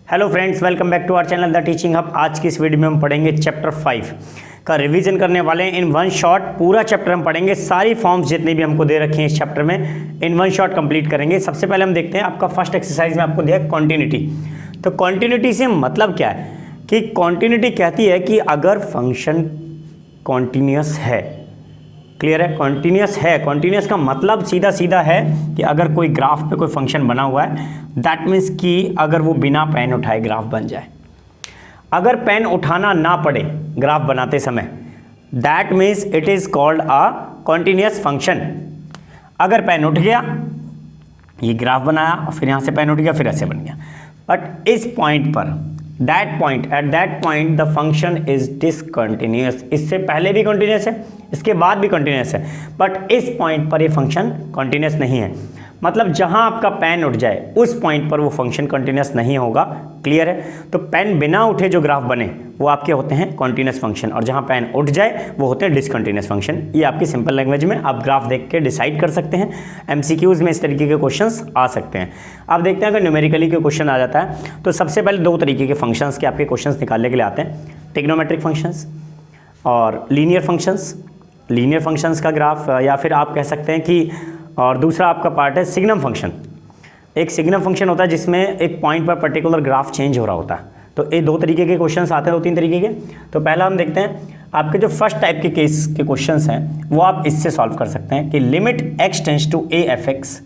Hello friends, welcome back to our channel the teaching hub. आज की इस video में हम पढ़ेंगे चैप्टर 5 का रिवीजन करने वाले हैं। इन वन शॉट पूरा चैप्टर हम पढ़ेंगे, सारी फॉर्म्स जितनी भी हमको दे रखी हैं इस चैप्टर में इन वन शॉट कंप्लीट करेंगे। सबसे पहले हम देखते हैं, आपका फर्स्ट एक्सरसाइज में आपको दिया कॉन्टिन्यूटी। तो कॉन्टिन्यूटी से मतलब क्या है कि कॉन्टिन्यूटी कहती है कि अगर फंक्शन कॉन्टिन्यूस है, क्लियर है, कॉन्टिन्यूस है। कॉन्टिन्यूस का मतलब सीधा सीधा है कि अगर कोई ग्राफ पे कोई फंक्शन बना हुआ है, दैट मीन्स कि अगर वो बिना पेन उठाए ग्राफ बन जाए। अगर पेन उठाना ना पड़े ग्राफ बनाते समय, that means it is called a continuous function. अगर पेन उठ गया, ये ग्राफ बनाया और फिर यहाँ से पेन उठ गया, फिर ऐसे बन गया, बट इस पॉइंट पर at that point the function is discontinuous. इससे पहले भी कंटिन्यूअस है, इसके बाद भी कंटिन्यूअस है, बट इस पॉइंट पर ये फंक्शन कंटिन्यूअस नहीं है। मतलब जहां आपका पेन उठ जाए उस पॉइंट पर वो फंक्शन कंटिन्यूअस नहीं होगा। क्लियर है? तो पेन बिना उठे जो ग्राफ बने वो आपके होते हैं कंटिन्यूअस फंक्शन, और जहां पेन उठ जाए वो होते हैं डिसकंटिन्यूअस फंक्शन। ये आपकी सिंपल लैंग्वेज में आप ग्राफ देख के डिसाइड कर सकते हैं। एमसीक्यूज में इस तरीके के क्वेश्चंस आ सकते हैं। आप देखते हैं अगर न्यूमेरिकली के क्वेश्चन आ जाता है तो सबसे पहले दो तरीके के फंक्शंस के आपके क्वेश्चंस निकालने के लिए आते हैं, ट्रिग्नोमेट्रिक फंक्शंस और लीनियर फंक्शंस। लीनियर फंक्शंस का ग्राफ, या फिर आप कह सकते हैं कि, और दूसरा आपका पार्ट है सिग्नम फंक्शन। एक सिग्नम फंक्शन होता है जिसमें एक पॉइंट पर पर्टिकुलर ग्राफ चेंज हो रहा होता है। तो ये दो तरीके के क्वेश्चंस आते हैं, दो तीन तरीके के। तो पहला हम देखते हैं आपके जो फर्स्ट टाइप के केस के क्वेश्चंस हैं वो आप इससे सॉल्व कर सकते हैं कि limit x tends to a f x,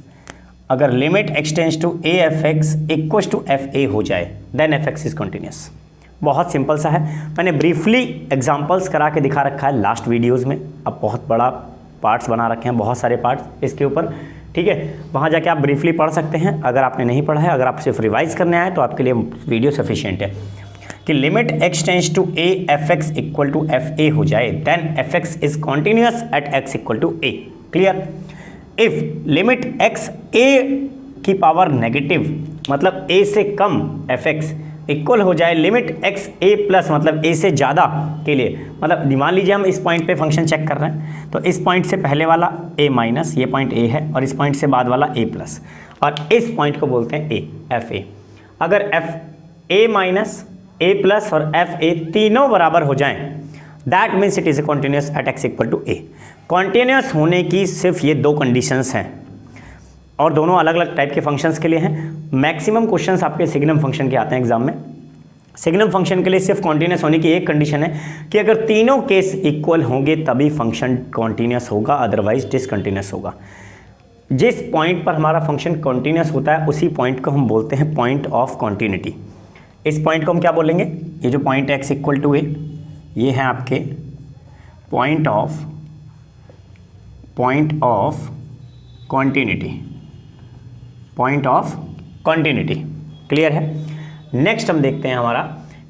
अगर limit x tends to a f x equals to f a हो जाए then f x is continuous. बहुत सिंपल सा है, मैंने ब्रीफली एग्जांपल्स करा के दिखा रखा है लास्ट वीडियोस में। अब बहुत बड़ा पार्ट्स बना रखे हैं, बहुत सारे पार्ट्स इसके ऊपर, ठीक है। वहाँ जाके आप ब्रीफली पढ़ सकते हैं अगर आपने नहीं पढ़ा है। अगर आप सिर्फ रिवाइज करने आए तो आपके लिए वीडियो सफिशिएंट है कि limit x tends to a f x equal to f a हो जाए then f x is continuous at x equal to a। Clear? If limit x a की पावर नेगेटिव मतलब a से कम f x इक्वल हो जाए limit x a plus मतलब a से ज़्यादा के लिए, मतलब मान लीजिए हम इस पॉइंट पे फंक्शन चेक कर रहे हैं तो इस पॉइंट से पहले वाला a माइनस, ये पॉइंट a है, और इस पॉइंट से बाद वाला a प्लस, और इस पॉइंट को बोलते हैं a, f a। अगर f a minus a plus और f a तीनों बराबर हो जाएं that means it is a continuous at x equal to a। Continuous होने की सिर्फ ये दो कंडीशंस हैं, और दोनों अलग अलग टाइप के फंक्शंस के लिए हैं। मैक्सिमम क्वेश्चंस आपके सिग्नम फंक्शन के आते हैं एग्जाम में। सिग्नम फंक्शन के लिए सिर्फ कॉन्टिन्यूअस होने की एक कंडीशन है कि अगर तीनों केस इक्वल होंगे तभी फंक्शन कॉन्टिन्यूअस होगा, अदरवाइज डिसकंटिन्यूअस होगा। जिस पॉइंट पर हमारा फंक्शन कॉन्टिन्यूअस होता है उसी पॉइंट को हम बोलते हैं पॉइंट ऑफ कॉन्टिन्यूटी। इस पॉइंट को हम क्या बोलेंगे? ये जो पॉइंट है x इक्वल टू a, ये है आपके point of continuity, point of continuity. Clear है? नेक्स्ट हम देखते हैं हमारा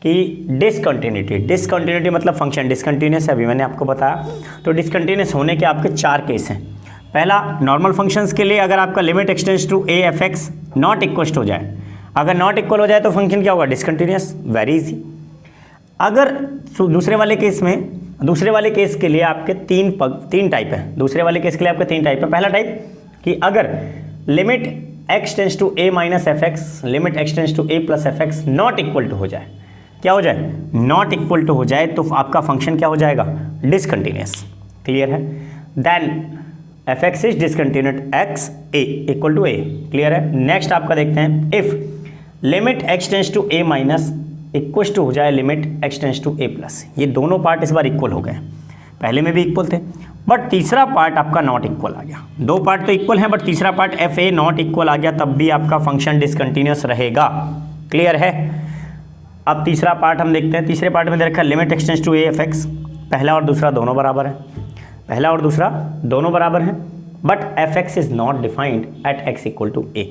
कि डिसकंटिन्यूटी। डिसकंटिन्यूटी मतलब फंक्शन डिसकंटिन्यूअस है, अभी मैंने आपको बताया। तो डिसकंटिन्यूअस होने के आपके चार केस हैं। पहला, नॉर्मल फंक्शंस के लिए अगर आपका limit x tends to a f x not equal हो जाए, अगर नॉट इक्वल हो जाए तो फंक्शन क्या होगा? डिसकंटिन्यूअस। Very easy. अगर दूसरे वाले केस के लिए आपके तीन टाइप है। दूसरे वाले केस के लिए आपके तीन टाइप है। पहला टाइप कि अगर limit x tends to a minus f x, limit x tends to a plus f x not equal to हो जाए, क्या हो जाए? नॉट इक्वल टू हो जाए, तो आपका फंक्शन क्या हो जाएगा? डिसकंटिन्यूअस। क्लियर है? Then f x is discontinuous x a equal to a। Clear है? नेक्स्ट आपका देखते हैं, if limit x tends to a minus equal to हो जाए limit x tends to a plus. ये दोनों पार्ट इस बार इक्वल हो गए, पहले में भी इक्वल थे, बट तीसरा पार्ट आपका नॉट इक्वल आ गया। दो पार्ट तो इक्वल हैं बट तीसरा part f a not equal आ गया, तब भी आपका फंक्शन डिसकंटिन्यूअस रहेगा। क्लियर है? अब तीसरा पार्ट हम देखते हैं। तीसरे पार्ट में दे रखा है limit x tends to a f x, पहला और दूसरा दोनों बराबर है, पहला और दूसरा दोनों बराबर हैं, but f x is not defined at x equal to a।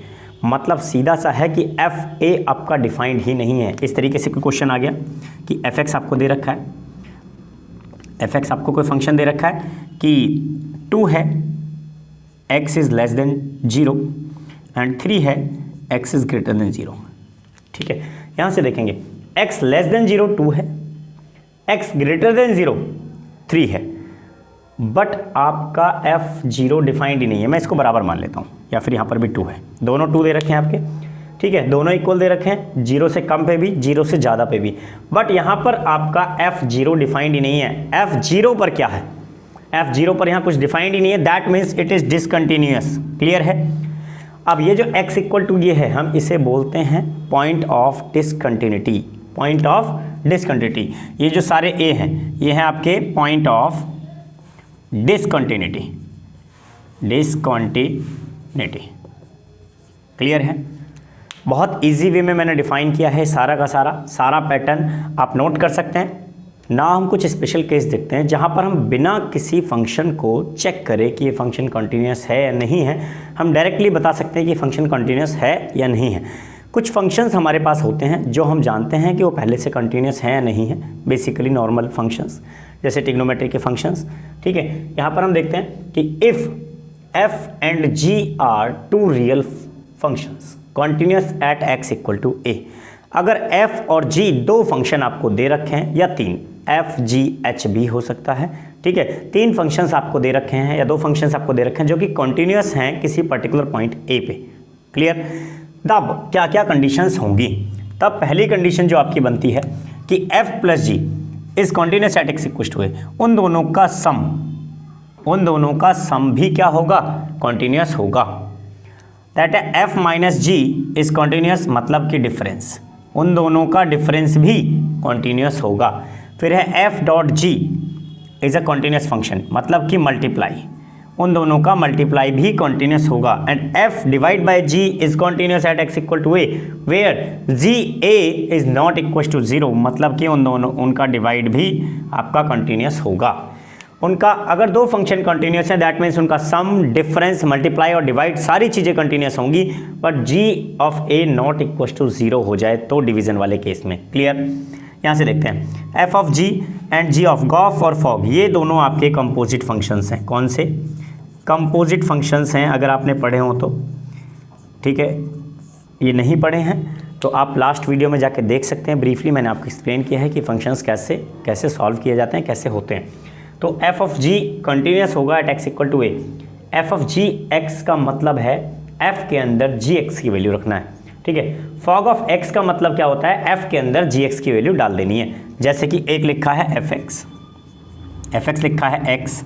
मतलब सीधा सा है कि एफ ए आपका डिफाइंड ही नहीं है। इस तरीके से कोई क्वेश्चन आ गया कि एफ एक्स आपको दे रखा है, एफ एक्स आपको कोई फंक्शन दे रखा है कि 2 है, x is less than 0 and 3 है, x इज़ ग्रेटर देन 0। ठीक है, यहाँ से देखेंगे x लेस देन 0 2 है, x ग्रेटर देन 0 3 है, बट आपका f0 डिफाइंड ही नहीं है। मैं इसको बराबर मान लेता हूँ, या फिर यहाँ पर भी 2 है, दोनों 2 दे रखे हैं आपके। ठीक है, दोनों इक्वल दे रखे हैं, 0 से कम पे भी 0 से ज़्यादा पे भी। बट यहाँ पर आपका F0 डिफाइंड ही नहीं है। F0 पर क्या है, F0 पर यहाँ कुछ डिफाइंड ही नहीं है, that means it is discontinuous. Clear है। अब ये जो x इक्वल टू ये है, हम इसे बोलते हैं point of discontinuity. Point of discontinuity, ये जो सारे a हैं ये हैं आपके point of discontinuity. Discontinuity clear है। बहुत इजी वे में मैंने डिफाइन किया है सारा का सारा पैटर्न आप नोट कर सकते हैं ना। हम कुछ स्पेशल केस देखते हैं जहाँ पर हम बिना किसी फंक्शन को चेक करें कि ये फंक्शन कॉन्टीन्यूस है या नहीं है, हम डायरेक्टली बता सकते हैं कि फंक्शन कॉन्टीन्यूस है या नहीं है। कुछ फंक्शंस हमारे पास होते हैं जो हम जानते हैं कि वो पहले से कॉन्टीन्यूस हैं या नहीं है, बेसिकली नॉर्मल फंक्शंस जैसे ट्रिग्नोमेट्री के फंक्शंस। ठीक है, यहाँ पर हम देखते हैं कि if f and g are two real functions continuous at x equal to a। अगर f और g दो फंक्शन आपको दे रखे हैं या तीन, f g h भी हो सकता है। ठीक है, तीन फंक्शंस आपको दे रखे हैं या दो फंक्शंस आपको दे रखे हैं जो कि कॉन्टीन्यूस हैं किसी पर्टिकुलर पॉइंट a पे। क्लियर। तब क्या क्या कंडीशंस होंगी? तब पहली कंडीशन जो आपकी बनती है कि f plus g is continuous at x equal to a, उन दोनों का सम भी क्या होगा, कॉन्टीन्यूस होगा। दैट है f minus g is continuous, मतलब कि डिफरेंस, उन दोनों का डिफरेंस भी कॉन्टीन्यूस होगा। फिर है f dot G is a continuous function, मतलब कि मल्टीप्लाई, उन दोनों का मल्टीप्लाई भी कॉन्टीन्यूस होगा। And f divide by g is continuous at x equal to a where g a is not equal to 0, मतलब कि उनका डिवाइड भी आपका कॉन्टीन्यूस होगा। उनका अगर दो फंक्शन कंटिन्यूस है दैट मीन्स उनका सम, डिफरेंस, मल्टीप्लाई और डिवाइड सारी चीज़ें कंटिन्यूस होंगी, but g of a not equal to 0 हो जाए तो डिवीजन वाले केस में। क्लियर। यहाँ से देखते हैं f of g and g of g o f और फॉग, ये दोनों आपके कंपोजिट फंक्शंस हैं। कौन से कंपोजिट फंक्शंस हैं? अगर आपने पढ़े हो तो ठीक है, ये नहीं पढ़े हैं तो आप लास्ट वीडियो में जाके देख सकते हैं। ब्रीफली मैंने आपको एक्सप्लेन किया है कि फंक्शंस कैसे सॉल्व किए जाते हैं, कैसे होते हैं। तो f ऑफ g कंटिन्यूस होगा at x equal to a। f of g x का मतलब है f के अंदर gx की वैल्यू रखना है। ठीक है, फॉग ऑफ x का मतलब क्या होता है, f के अंदर gx की वैल्यू डाल देनी है। जैसे कि एक लिखा है fx लिखा है x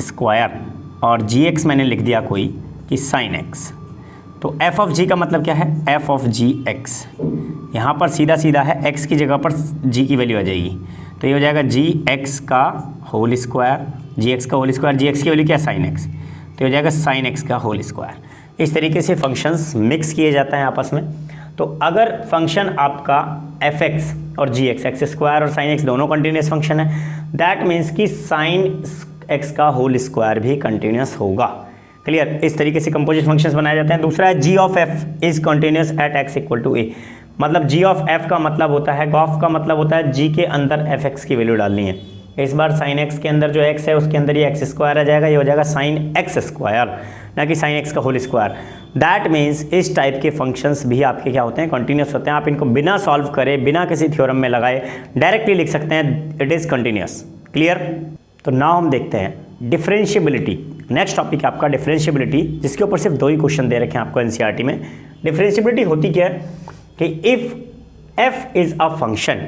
स्क्वायर और gx मैंने लिख दिया कोई कि sin x। तो f ऑफ g का मतलब क्या है, f ऑफ gx, यहाँ पर सीधा सीधा है x की जगह पर g की वैल्यू आ जाएगी, तो ये हो जाएगा gx का होल स्क्वायर, gx की वैल्यू क्या है, sin x, तो ये हो जाएगा sin x का होल स्क्वायर। इस तरीके से फंक्शंस मिक्स किए जाते हैं आपस में। तो अगर फंक्शन आपका fx और gx, x स्क्वायर और sin x दोनों कंटिन्यूस फंक्शन है, दैट मीन्स कि sin x का होल स्क्वायर भी कंटिन्यूस होगा। क्लियर। इस तरीके से कंपोजिट फंक्शंस बनाए जाते हैं। दूसरा है g of f is continuous at x equal to a, मतलब g ऑफ f का मतलब होता है, गॉफ का मतलब होता है g के अंदर fx की वैल्यू डालनी है। इस बार sin x के अंदर जो x है उसके अंदर ये x स्क्वायर आ जाएगा, ये हो जाएगा sin x स्क्वायर, ना कि sin x का होल स्क्वायर। दैट मीन्स इस टाइप के फंक्शंस भी आपके क्या होते हैं, कंटिन्यूस होते हैं। आप इनको बिना सॉल्व करे, बिना किसी थ्योरम में लगाए डायरेक्टली लिख सकते हैं इट इज़ कंटिन्यूस। क्लियर। तो नाउ हम देखते हैं डिफरेंशिएबिलिटी। नेक्स्ट टॉपिक है आपका डिफरेंशिएबिलिटी, जिसके ऊपर सिर्फ दो ही क्वेश्चन दे रखे हैं आपको एनसीईआरटी में। डिफरेंशिएबिलिटी होती क्या है कि if f is a function,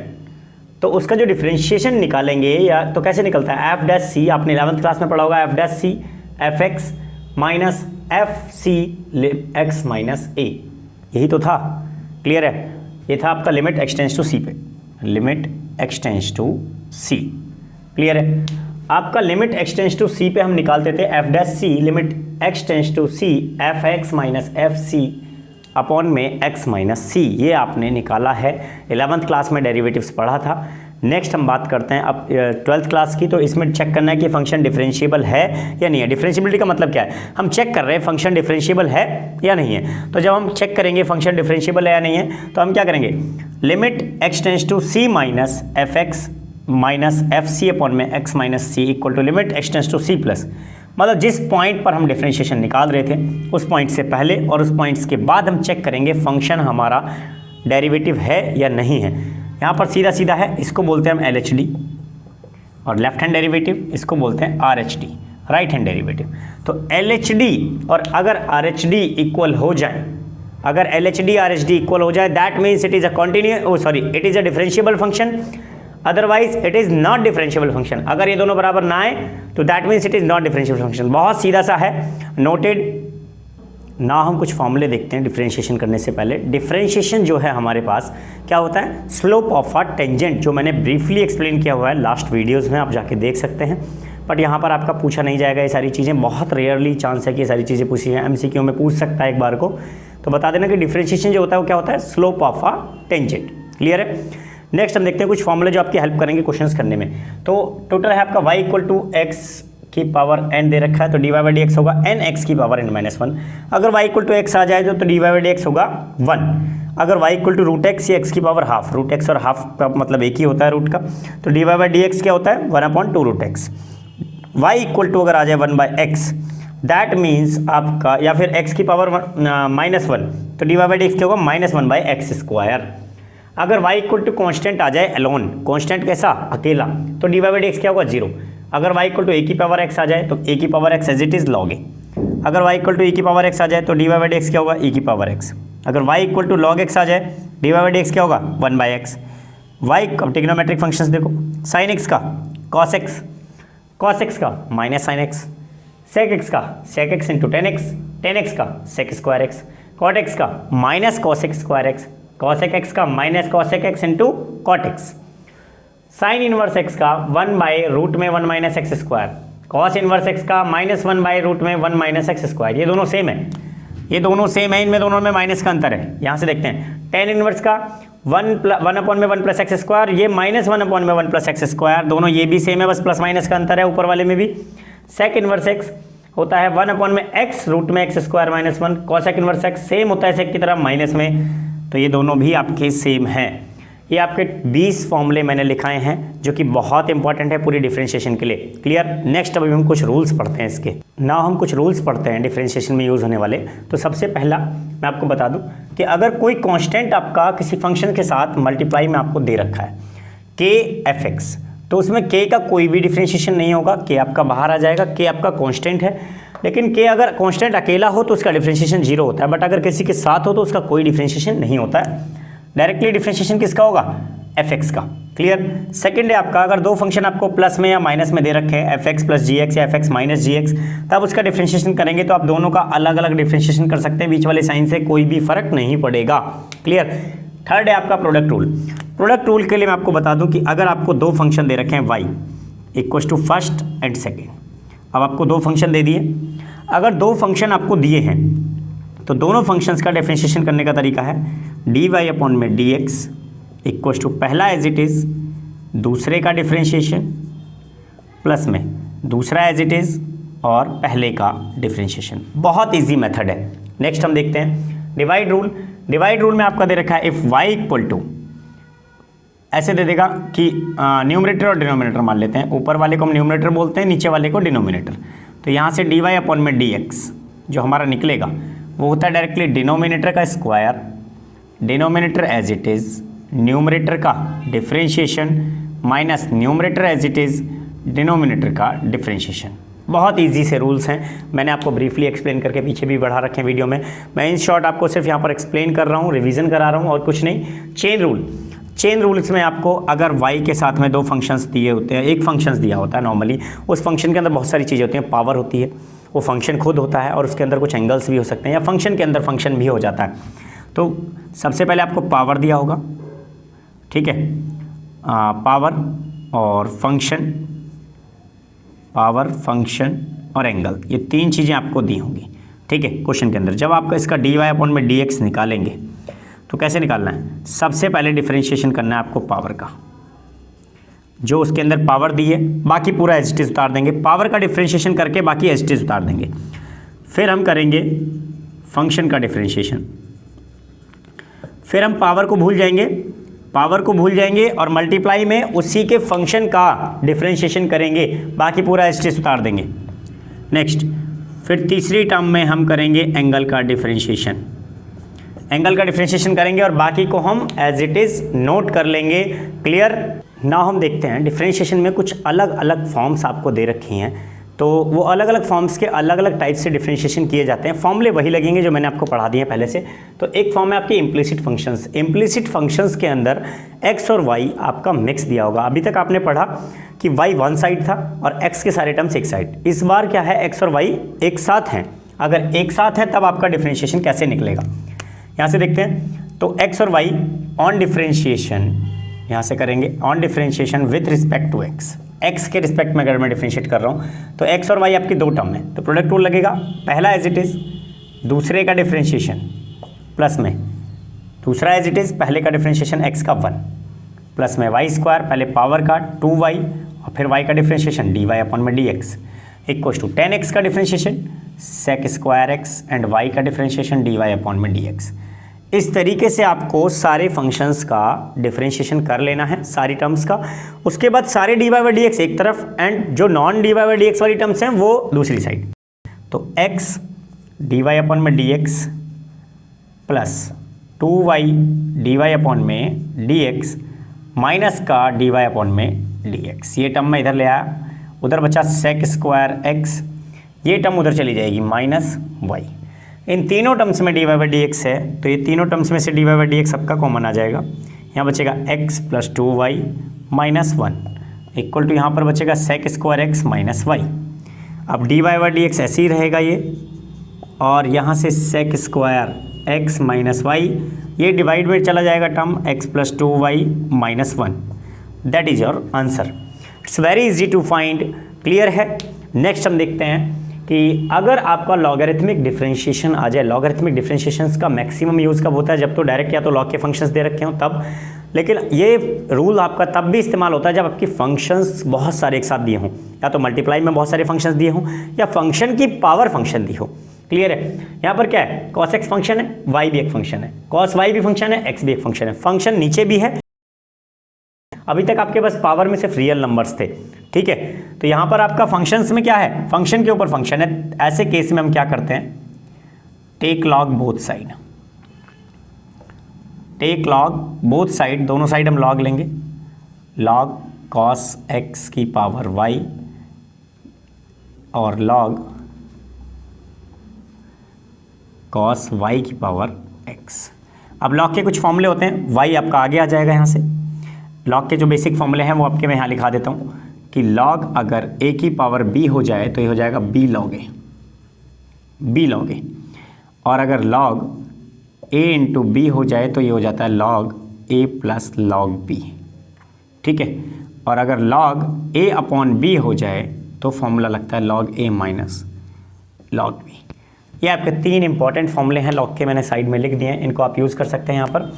तो उसका जो डिफरेंशिएशन निकालेंगे या तो कैसे निकलता है, f डैश c, आपने 11th क्लास में पढ़ा होगा, f dash c fx minus f c x minus a, यही तो था। क्लियर है, ये था आपका लिमिट एक्सटेंस टू सी पे, limit x tends to c. Clear है, आपका लिमिट एक्सटेंस टू सी पे हम निकालते थे f dash c limit x tends to c f x minus f c upon में एक्स माइनस सी, ये आपने निकाला है 11th क्लास में, डेरिवेटिव्स पढ़ा था। नेक्स्ट हम बात करते हैं अब 12th क्लास की। तो इसमें चेक करना है कि फंक्शन डिफरेंशिएबल है या नहीं है। डिफरेंशिएबिलिटी का मतलब क्या है, हम चेक कर रहे हैं फंक्शन डिफरेंशिएबल है या नहीं है। तो जब हम चेक करेंगे फंक्शन डिफरेंशिएबल है या नहीं है, तो हम क्या करेंगे, limit x tends to c minus f x minus f c upon में x minus c equal to limit x tends to c plus, मतलब जिस पॉइंट पर हम डिफरेंशिएशन निकाल रहे थे उस पॉइंट से पहले और उस पॉइंट्स के बाद हम चेक करेंगे फंक्शन हमारा डेरिवेटिव है या नहीं है। यहाँ पर सीधा सीधा है, इसको बोलते हैं हम एल एच डी, और लेफ्ट हैंड डेरिवेटिव इसको बोलते हैं R H D, right hand derivative. तो एल एच डी और अगर आर एच डी इक्वल हो जाए, अगर LHD RHD इक्वल हो जाए that means it is it is a differentiable function, otherwise it is not differentiable function. अगर ये दोनों बराबर ना आए तो that means it is not differentiable function. बहुत सीधा सा है, नोटेड। ना हम कुछ फॉर्मूले देखते हैं डिफरेंशिएशन करने से पहले। डिफरेंशिएशन जो है हमारे पास क्या होता है, स्लोप ऑफ अ टेंजेंट, जो मैंने ब्रीफली एक्सप्लेन किया हुआ है लास्ट वीडियोस में, आप जाके देख सकते हैं। बट यहाँ पर आपका पूछा नहीं जाएगा ये सारी चीज़ें, बहुत रेयरली चांस है कि ये सारी चीज़ें पूछी हैं। MCQ में पूछ सकता है एक बार को, तो बता देना कि डिफरेंशिएशन जो होता है वो क्या होता है, slope of a tangent. Clear है। नेक्स्ट हम देखते हैं कुछ फॉर्मूले जो आपकी हेल्प करेंगे क्वेश्चंस करने में। तो टोटल है आपका y इक्वल टू एक्स की पावर n दे रखा है, तो dy/dx होगा n x की पावर n-1। अगर y इक्वल टू x आ जाए तो dy/dx होगा 1। अगर y इक्वल टू रूट एक्स या x की पावर हाफ, रूट एक्स और हाफ का मतलब एक ही होता है रूट का, तो dy/dx क्या होता है 1/2 root x. y equal to अगर आ जाए 1/x दैट मीन्स आपका, या फिर x की पावर -1, तो dy/dx क्या होगा -1/x²। अगर y इक्वल टू कॉन्स्टेंट आ जाए एलोन, कॉन्स्टेंट कैसा, अकेला, तो dy/dx क्या होगा 0। अगर y इक्वल टू a की पावर x आ जाए तो a की power x as it is log a। अगर y इक्वल टू e की पावर x आ जाए तो dy/dx क्या होगा e की पावर x। अगर y equal to log x आ जाए dy/dx क्या होगा 1/x। y का ट्रिग्नोमेट्रिक फंक्शंस देखो, sin x का cos x का minus sin x, sec x का sec x into tan x का sec²x, cot x का minus cos x²x, cosec x का minus cosec x into cot x, sine inverse x का 1/रूट में 1 minus x², cos inverse x का -1/रूट में 1 minus x²। ये दोनों सेम है, ये दोनों सेम है, इनमें दोनों में माइनस का अंतर है। यहाँ से देखते हैं, टेन इनवर्स का 1/1 प्लस x², ये -1/1 प्लस x², दोनों ये भी सेम है, बस प्लस माइनस का अंतर है ऊपर वाले में भी। सेक इनवर्स x होता है 1/x रूट में x² -1, cosec inverse x same होता है सेक की तरह माइनस में, तो ये दोनों भी आपके सेम हैं। ये आपके 20 फॉर्मूले मैंने लिखाए हैं जो कि बहुत इंपॉर्टेंट है पूरी डिफरेंशिएशन के लिए। क्लियर। नेक्स्ट अभी हम कुछ रूल्स पढ़ते हैं इसके। ना हम कुछ रूल्स पढ़ते हैं डिफरेंशिएशन में यूज़ होने वाले। तो सबसे पहला मैं आपको बता दूं कि अगर कोई कांस्टेंट आपका किसी फंक्शन के साथ मल्टीप्लाई में आपको दे रखा है k(f(x), तो उसमें k का कोई भी डिफरेंशिएशन नहीं होगा, k आपका बाहर आ जाएगा, k आपका कांस्टेंट है। लेकिन k अगर कांस्टेंट अकेला हो तो उसका डिफरेंशिएशन 0 होता है, बट अगर किसी के साथ हो तो उसका कोई डिफरेंशिएशन नहीं होता है। डायरेक्टली डिफरेंशिएशन किसका होगा, f(x) का। क्लियर। सेकंड है आपका, अगर दो फंक्शन आपको प्लस में या माइनस में दे रखे हैं f(x + gx) या f(x - gx), तब उसका डिफरेंशिएशन करेंगे तो आप दोनों का अलग अलग डिफरेंशिएशन कर सकते हैं, बीच वाले साइन से कोई भी फर्क नहीं पड़ेगा। क्लियर। थर्ड है आपका प्रोडक्ट रूल। प्रोडक्ट रूल के लिए मैं आपको बता दूं कि अगर आपको दो फंक्शन दे रखे हैं y equal to first and second, अब आपको दो फंक्शन दे दिए, अगर दो फंक्शन आपको दिए हैं तो दोनों फंक्शंस का डिफरेंशिएशन करने का तरीका है dy/dx इक्वल टू पहला एज इट इज़, दूसरे का डिफरेंशिएशन प्लस में दूसरा एज इट इज़ और पहले का डिफरेंशिएशन। बहुत इजी मेथड है। नेक्स्ट हम देखते हैं डिवाइड रूल। डिवाइड रूल में आपका दे रखा है इफ़ y इक्वल टू, ऐसे दे देगा कि न्यूमरेटर और डिनोमिनेटर मान लेते हैं, ऊपर वाले को हम न्यूमरेटर बोलते हैं, नीचे वाले को डिनोमिनेटर। तो यहाँ से dy/dx जो हमारा निकलेगा वो होता है डायरेक्टली डिनोमिनेटर का square, denominator as it is, numerator का differentiation minus numerator as it is, denominator का डिफरेंशिएशन। बहुत इजी से रूल्स हैं, मैंने आपको ब्रीफली एक्सप्लेन करके पीछे भी बढ़ा रखे हैं वीडियो में। मैं इन शॉर्ट आपको सिर्फ यहाँ पर एक्सप्लेन कर रहा हूँ, रिवीजन करा रहा हूँ और कुछ नहीं। चेन रूल, चेन रूल्स में आपको अगर y के साथ में दो फंक्शंस दिए होते हैं, एक फंक्शंस दिया होता है नॉर्मली, उस फंक्शन के अंदर बहुत सारी चीज़ें होती हैं, पावर होती है, वो फंक्शन खुद होता है और उसके अंदर कुछ एंगल्स भी हो सकते हैं, या फंक्शन के अंदर फंक्शन भी हो जाता है। तो सबसे पहले आपको पावर दिया होगा, ठीक है, पावर और फंक्शन, पावर फंक्शन और एंगल, ये तीन चीज़ें आपको दी होंगी, ठीक है, क्वेश्चन के अंदर। जब आपका इसका dy/dx निकालेंगे तो कैसे निकालना है, सबसे पहले डिफरेंशिएशन करना है आपको पावर का, जो उसके अंदर पावर दी है बाकी पूरा एज इट इज़ उतार देंगे, पावर का डिफरेंशिएशन करके बाकी एज इट इज़ उतार देंगे। फिर हम करेंगे फंक्शन का डिफरेंशिएशन, फिर हम पावर को भूल जाएंगे, पावर को भूल जाएंगे और मल्टीप्लाई में उसी के फंक्शन का डिफरेंशिएशन करेंगे, बाकी पूरा एज इट इज़ उतार देंगे। नेक्स्ट, फिर तीसरी टर्म में हम करेंगे एंगल का डिफरेंशिएशन, एंगल का डिफरेंशिएशन करेंगे और बाकी को हम एज इट इज़ नोट कर लेंगे। क्लियर। नाउ हम देखते हैं डिफरेंशिएशन में कुछ अलग अलग फॉर्म्स आपको दे रखी हैं तो वो अलग अलग फॉर्म्स के अलग अलग टाइप से डिफरेंशिएशन किए जाते हैं। फॉर्मूले वही लगेंगे जो मैंने आपको पढ़ा दिए हैं पहले से। तो एक फॉर्म है आपकी इम्प्लिसिट फंक्शंस। इम्प्लिसिट फंक्शंस के अंदर x और y आपका मिक्स दिया होगा। अभी तक आपने पढ़ा कि y वन साइड था और x के सारे टर्म्स एक साइड। इस बार क्या है, x और y एक साथ हैं। अगर एक साथ है तब आपका डिफरेंशिएशन कैसे निकलेगा, यहाँ से देखते हैं। तो x और y ऑन डिफरेंशिएशन यहाँ से करेंगे, on differentiation with respect to x के रिस्पेक्ट में अगर मैं डिफरेंशिएट कर रहा हूँ तो x और y आपकी दो टर्म है, तो प्रोडक्ट रूल लगेगा। पहला एज इट इज़, दूसरे का डिफरेंशिएशन प्लस में दूसरा एज इट इज़, पहले का डिफरेंशिएशन x का 1 प्लस में y स्क्वायर, पहले पावर का 2y और फिर y का डिफरेंशिएशन dy अपॉन में dx इक्वल्स टू 10x का differentiation sec square x and y का डिफरेंशिएशन dy अपॉन में dx। इस तरीके से आपको सारे फंक्शंस का डिफरेंशिएशन कर लेना है, सारी टर्म्स का। उसके बाद सारे dy बाई dx एक तरफ एंड जो नॉन dy बाई dx वाली टर्म्स हैं वो दूसरी साइड। तो x dy अपॉन में dx plus 2y dy upon में dx माइनस का dy अपॉन में dx, ये टर्म मैं इधर ले आया, उधर बचा sec स्क्वायर x, ये टर्म उधर चली जाएगी माइनस y। इन तीनों टर्म्स में dy बाई dx है तो ये तीनों टर्म्स में से dy बाई dx सबका कॉमन आ जाएगा। यहाँ बचेगा x plus 2y minus 1 equal to यहाँ पर बचेगा sec square x minus y। अब dy बाई dx ऐसे ही रहेगा ये, और यहाँ से sec square x minus y, ये डिवाइड में चला जाएगा term x plus 2y minus 1। That is your answer. It's very easy to find. Clear है। नेक्स्ट हम देखते हैं कि अगर आपका लॉगरिथमिक डिफरेंशिएशन आ जाए। लॉगरिथमिक डिफरेंशिएशंस का मैक्सिमम यूज़ कब होता है, जब तो डायरेक्ट या तो लॉग के फंक्शंस दे रखे हों तब, लेकिन ये रूल आपका तब भी इस्तेमाल होता है जब आपकी फंक्शंस बहुत सारे एक साथ दिए हों, या तो मल्टीप्लाई में बहुत सारे फंक्शंस दिए हों या फंक्शन की पावर फंक्शन दी हो। क्लियर है। यहाँ पर क्या है, cos x फंक्शन है, y भी एक फंक्शन है, cos y भी फंक्शन है, x भी एक फंक्शन है, फंक्शन नीचे भी है। अभी तक आपके पास पावर में सिर्फ रियल नंबर्स थे, ठीक है। तो यहाँ पर आपका फंक्शंस में क्या है, फंक्शन के ऊपर फंक्शन है। ऐसे केस में हम क्या करते हैं, take log both side, take log both side, दोनों साइड हम लॉग लेंगे। लॉग cos x की पावर y और लॉग cos y की पावर x। अब लॉग के कुछ फॉर्मूले होते हैं, y आपका आगे आ जाएगा। यहाँ से लॉग के जो बेसिक फॉर्मूले हैं वो आपके मैं यहाँ लिखा देता हूँ कि लॉग अगर a की पावर b हो जाए तो ये हो जाएगा b log a, b log a। और अगर log a इंटू b हो जाए तो ये हो जाता है log a plus log b, ठीक है। और अगर log a अपॉन b हो जाए तो फॉर्मूला लगता है log a minus log b। ये आपके तीन इंपॉर्टेंट फॉर्मूले हैं लॉग के, मैंने साइड में लिख दिए हैं, इनको आप यूज़ कर सकते हैं यहाँ पर।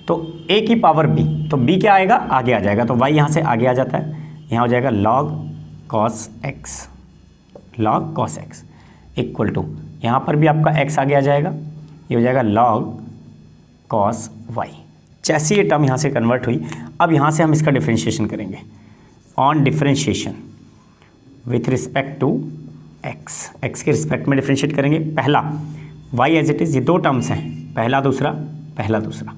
तो a की पावर b, तो b क्या आएगा, आगे आ जाएगा, तो y यहाँ से आगे आ जाता है। यहाँ हो जाएगा log cos x, log cos x equal to, यहाँ पर भी आपका x आगे आ जाएगा, ये हो जाएगा log cos y। जैसे ये टर्म यहाँ से कन्वर्ट हुई, अब यहाँ से हम इसका डिफरेंशिएशन करेंगे on differentiation with respect to x के रिस्पेक्ट में डिफरेंशिएट करेंगे। पहला y एज इट इज़, ये दो टर्म्स हैं, पहला दूसरा, पहला दूसरा।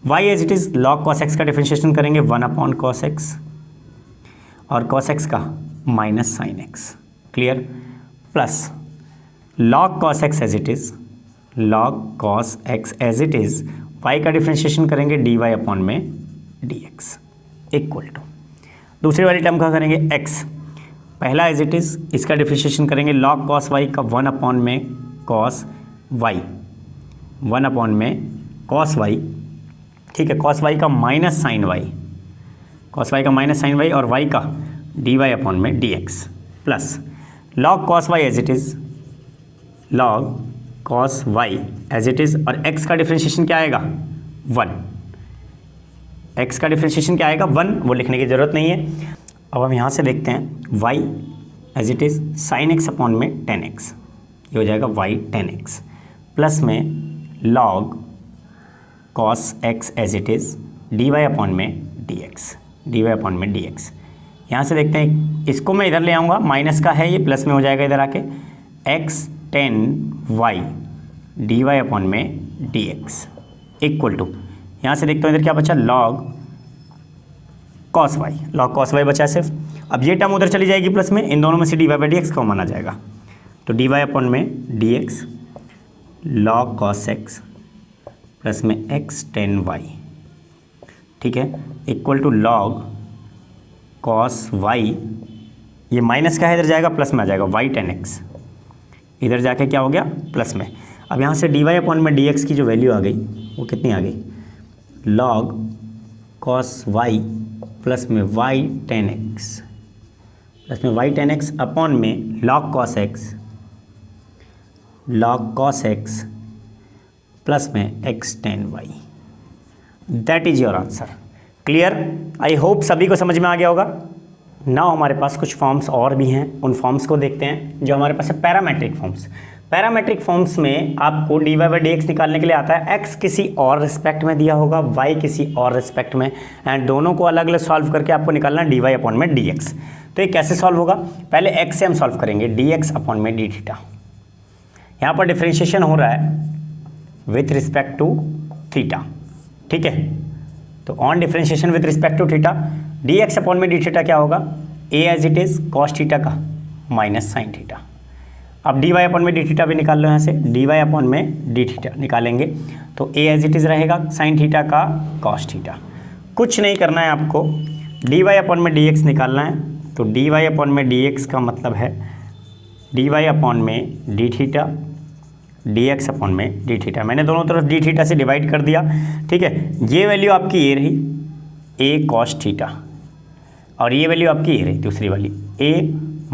y as it is log cos x का डिफरेंशिएशन करेंगे 1 अपॉन cos x और cos x का minus sine x। Clear. Plus log cos x as it is, log cos x as it is y का differentiation करेंगे dy upon में dx equal to, दूसरी वाली term का करेंगे x, पहला एज इट इज़, इसका डिफरेंशिएशन करेंगे log cos y का 1 अपॉन में cos y, 1 अपॉन में cos y, ठीक है। cos y का minus sine y, cos y का माइनस साइन y और y का dy अपॉन में dx plus log cos y as it is, log cos y as it is, और x का डिफरेंशिएशन क्या आएगा 1, x का डिफरेंशिएशन क्या आएगा 1, वो लिखने की ज़रूरत नहीं है। अब हम यहाँ से देखते हैं y as it is sine x upon में 10x, ये हो जाएगा y 10x प्लस में log cos x as it is dy upon में dx, dy अपॉन में dx। यहाँ से देखते हैं, इसको मैं इधर ले आऊँगा, माइनस का है ये, प्लस में हो जाएगा इधर आके x 10y dy अपॉन में dx इक्वल टू, यहाँ से देखते हो इधर क्या बचा, log cos y, log cos y बचा सिर्फ, अब ये टर्म उधर चली जाएगी प्लस में, इन दोनों में से dy by d x common आ जाएगा, तो dy अपॉन में d x log cos x plus में x टेन वाई, ठीक है, equal to log cos y, ये माइनस का है इधर जाएगा प्लस में आ जाएगा वाई टेन एक्स, इधर जाके क्या हो गया प्लस में। अब यहाँ से dy अपॉन में डी एक्स की जो वैल्यू आ गई वो कितनी आ गई, लॉग कॉस वाई प्लस में वाई टेन एक्स प्लस में वाई टेन एक्स अपॉन में लॉग कॉस एक्स प्लस में x ten y. That is your answer. Clear? I hope सभी को समझ में आ गया होगा। नाउ हमारे पास कुछ फॉर्म्स और भी हैं, उन फॉर्म्स को देखते हैं जो हमारे पास है पैरामेट्रिक फॉर्म्स। पैरामेट्रिक फॉर्म्स में आपको dy बाई डी एक्स निकालने के लिए आता है x किसी और रिस्पेक्ट में दिया होगा, y किसी और रिस्पेक्ट में, एंड दोनों को अलग अलग सॉल्व करके आपको निकालना है dy अपॉन में dx। तो ये कैसे सॉल्व होगा, पहले x से हम सॉल्व करेंगे dx अपॉन में डी थीटा। यहाँ पर डिफ्रेंशिएशन हो रहा है विथ रिस्पेक्ट टू थीटा, ठीक है। तो on differentiation with respect to theta dx upon में डी थीटा क्या होगा, a as it is cos theta का माइनस साइन थीटा। अब dy अपॉन में डी थीटा भी निकाल लो, यहाँ से dy अपॉन में डी थीटा निकालेंगे तो a एज इट इज़ रहेगा साइन थीटा का कॉस थीटा। कुछ नहीं करना है आपको, dy अपॉन में dx निकालना है, तो dy अपॉन में dx का मतलब है dy अपॉन में डी थीटा dx अपॉन में डी थीटा। मैंने दोनों तरफ डी थीटा से डिवाइड कर दिया, ठीक है। ये वैल्यू आपकी ये रही a कॉस थीटा, और ये वैल्यू आपकी ये रही दूसरी वाली a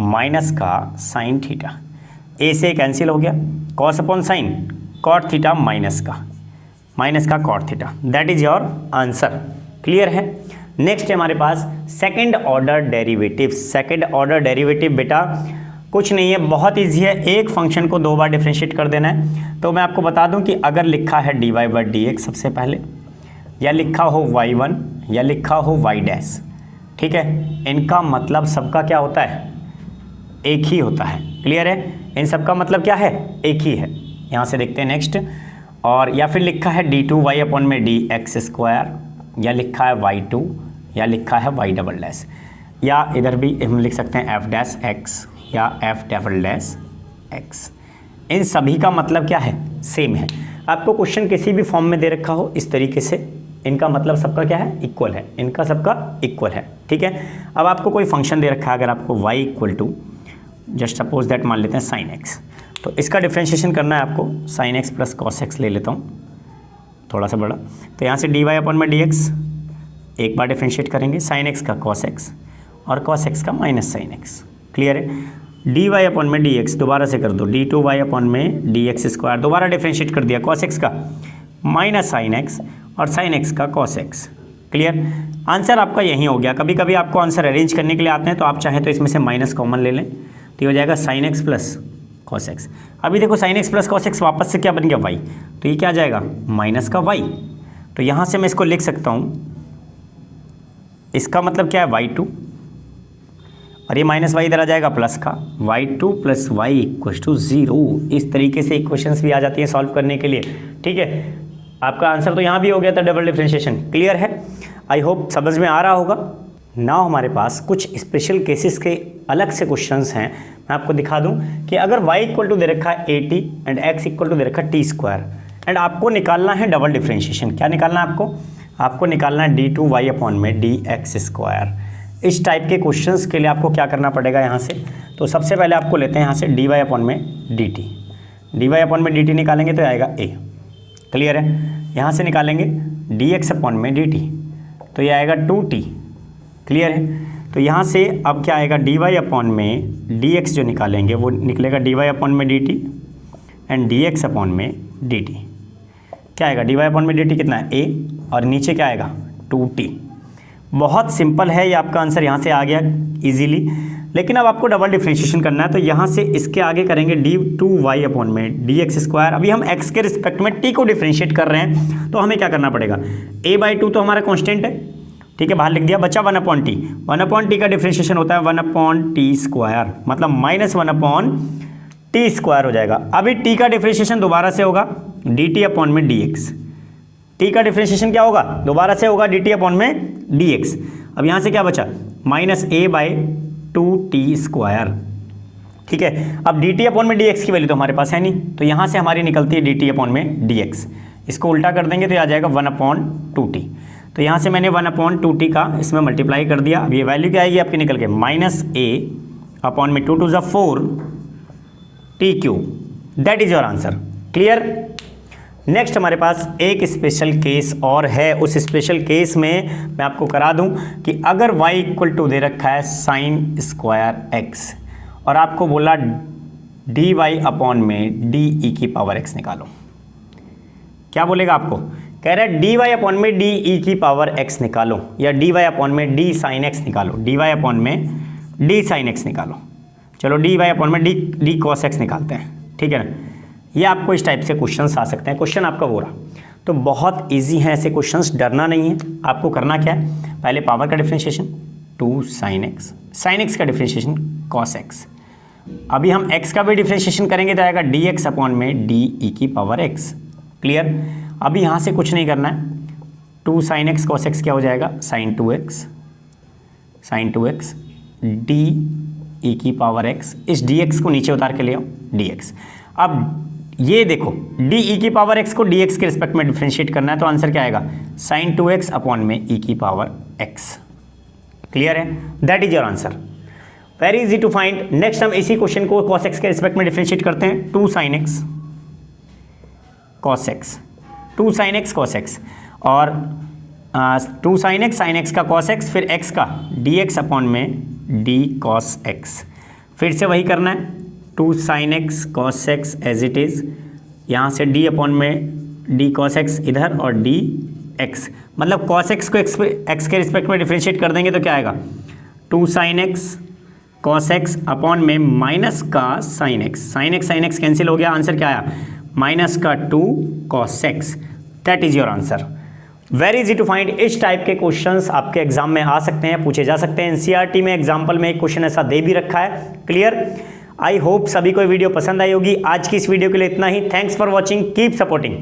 माइनस का साइन थीटा। a से कैंसिल हो गया, cos upon sine cot theta minus का cot theta. That is your answer. Clear है? नेक्स्ट है हमारे पास second order derivative. Second order derivative बेटा कुछ नहीं है, बहुत इजी है, एक फंक्शन को दो बार डिफ्रेंशिएट कर देना है। तो मैं आपको बता दूं कि अगर लिखा है dy बाई डी एक्स सबसे पहले, या लिखा हो y1 या लिखा हो y डैश, ठीक है, इनका मतलब सबका क्या होता है, एक ही होता है। क्लियर है? इन सबका मतलब क्या है, एक ही है। यहाँ से देखते हैं नेक्स्ट। और या फिर लिखा है d2y अपॉन में डी एक्स स्क्वायर, या लिखा है y2, या लिखा है y डबल डैश, या इधर भी हम लिख सकते हैं f डैश x या f डबल डैश x। इन सभी का मतलब क्या है, सेम है। आपको क्वेश्चन किसी भी फॉर्म में दे रखा हो इस तरीके से, इनका मतलब सबका क्या है, इक्वल है, इनका सबका इक्वल है, ठीक है। अब आपको कोई फंक्शन दे रखा है, अगर आपको y equal to just suppose that मान लेते हैं साइन एक्स, तो इसका डिफ्रेंशिएशन करना है आपको, sine x plus cos x ले लेता हूँ थोड़ा सा बड़ा। तो यहाँ से dy अपॉन में डी एक्स एक बार डिफ्रेंशिएट करेंगे, साइन एक्स का कॉस एक्स और कॉस एक्स का माइनस साइन एक्स। क्लियर है? dy अपॉन में डी एक्स दोबारा से कर दो, d2y अपॉन में डी एक्स स्क्वायर दोबारा डिफ्रेंशिएट कर दिया, कॉस एक्स का माइनस साइन एक्स और साइन एक्स का कॉस एक्स। क्लियर? आंसर आपका यही हो गया। कभी कभी आपको आंसर अरेंज करने के लिए आते हैं, तो आप चाहें तो इसमें से माइनस कॉमन ले लें, तो ये हो जाएगा sine x plus cos x. अभी देखो sine x plus cos x वापस से क्या बन गया, वाई, तो ये क्या आ जाएगा, माइनस का वाई। तो यहाँ से मैं इसको लिख सकता हूँ, इसका मतलब क्या है y2, और ये माइनस वाई इधर आ जाएगा प्लस का, y2 plus Y equal to 0। इस तरीके से इक्वेशंस भी आ जाती हैं सॉल्व करने के लिए, ठीक है। आपका आंसर तो यहाँ भी हो गया था, डबल डिफ्रेंशिएशन। क्लियर है? आई होप समझ में आ रहा होगा। नाउ हमारे पास कुछ स्पेशल केसेस के अलग से क्वेश्चंस हैं। मैं आपको दिखा दूं कि अगर y इक्वल टू दे रखा है 80 एंड x इक्वल टू दे रखा है टी स्क्वायर, एंड आपको निकालना है डबल डिफ्रेंशिएशन। क्या निकालना है आपको निकालना है d2y अपॉन में डी एक्स स्क्वायर। इस टाइप के क्वेश्चंस के लिए आपको क्या करना पड़ेगा यहाँ से, तो सबसे पहले आपको लेते हैं यहाँ से dy अपॉन में dt। dy अपॉन में dt निकालेंगे तो आएगा a। क्लियर है? यहाँ से निकालेंगे dx अपॉन में dt, तो ये आएगा 2t। क्लियर है? तो यहाँ से अब क्या आएगा, dy अपॉन में dx जो निकालेंगे वो निकलेगा dy अपॉन में dt एंड dx अपॉन में dt। क्या आएगा, dy अपॉन में dt कितना है, a, और नीचे क्या आएगा 2t। बहुत सिंपल है, ये आपका आंसर यहाँ से आ गया इजीली। लेकिन अब आपको डबल डिफ्रेंशिएशन करना है, तो यहाँ से इसके आगे करेंगे d2y अपॉन में डी एक्स स्क्वायर। अभी हम x के रिस्पेक्ट में t को डिफ्रेंशिएट कर रहे हैं, तो हमें क्या करना पड़ेगा, a/2 तो हमारा कॉन्स्टेंट है, ठीक है, बाहर लिख दिया, बचा 1/t। 1/t का डिफ्रेंशिएशन होता है 1/t स्क्वायर, मतलब माइनस 1/t स्क्वायर हो जाएगा। अभी t का डिफ्रेंशिएशन दोबारा से होगा dt अपॉन में dx। t का डिफ्रेंशिएशन क्या होगा, दोबारा से होगा dt अपॉन में dx। अब यहाँ से क्या बचा, माइनस a बाई 2t²। ठीक है, अब dt अपॉन में dx की वैल्यू तो हमारे पास है नहीं, तो यहाँ से हमारी निकलती है dt अपॉन में dx। इसको उल्टा कर देंगे तो आ जाएगा 1/2t। तो यहाँ से मैंने 1/2t का इसमें मल्टीप्लाई कर दिया। अब ये वैल्यू क्या आएगी आपकी निकल के -a अपॉन में 2 × 4 t³। That is your answer. Clear. Next हमारे पास एक स्पेशल केस और है। उस स्पेशल केस में मैं आपको करा दूं कि अगर y = दे रखा है sin² और आपको बोला dy अपॉन में de⁻x निकालो। क्या बोलेगा आपको? कह रहा है dy अपॉन में de⁻x निकालो या dy अपॉन में d sin x निकालो, dy अपॉन में d sin x निकालो। चलो dy अपॉन में d cos x निकालते हैं। ठीक है ना, ये आपको इस टाइप से क्वेश्चंस आ सकते हैं। क्वेश्चन आपका वो रहा, तो बहुत इजी है ऐसे क्वेश्चंस, डरना नहीं है। आपको करना क्या है, पहले पावर का डिफरेंशिएशन 2 sin x का डिफरेंशिएशन cos x। अभी हम x का भी डिफरेंशिएशन करेंगे तो आएगा dx अपॉन में de⁻x। क्लियर। अभी यहाँ से कुछ नहीं करना है, 2 sin x cos x क्या हो जाएगा sin 2x de⁻x। इस dx को नीचे उतार के ले आओ dx। अब ये देखो de⁻x को dx के रिस्पेक्ट में डिफरेंशिएट करना है, तो आंसर क्या आएगा sin 2x अपॉन में e⁻x। क्लियर है, that is your answer. Very easy to find. Next हम इसी क्वेश्चन को cos x के रिस्पेक्ट में डिफरेंशिएट करते हैं। 2 sin x cos x, 2 sin x cos x और 2 sin x का cos x, फिर x का dx अपॉन में d cos x। फिर से वही करना है, 2 sin x cos x as it is, यहाँ से d अपॉन में d cos x इधर और d x, मतलब cos x को x के रिस्पेक्ट में डिफरेंशिएट कर देंगे तो क्या आएगा 2 sin x cos x upon में माइनस का sin x कैंसिल हो गया। आंसर क्या आया माइनस का 2 cos x। That is your answer. Very easy to find. इस टाइप के क्वेश्चंस आपके एग्जाम में आ सकते हैं, पूछे जा सकते हैं। एनसीईआरटी में एग्जाम्पल में एक क्वेश्चन ऐसा दे भी रखा है। क्लियर। आई होप सभी को वीडियो पसंद आई होगी। आज की इस वीडियो के लिए इतना ही। Thanks for watching, keep supporting.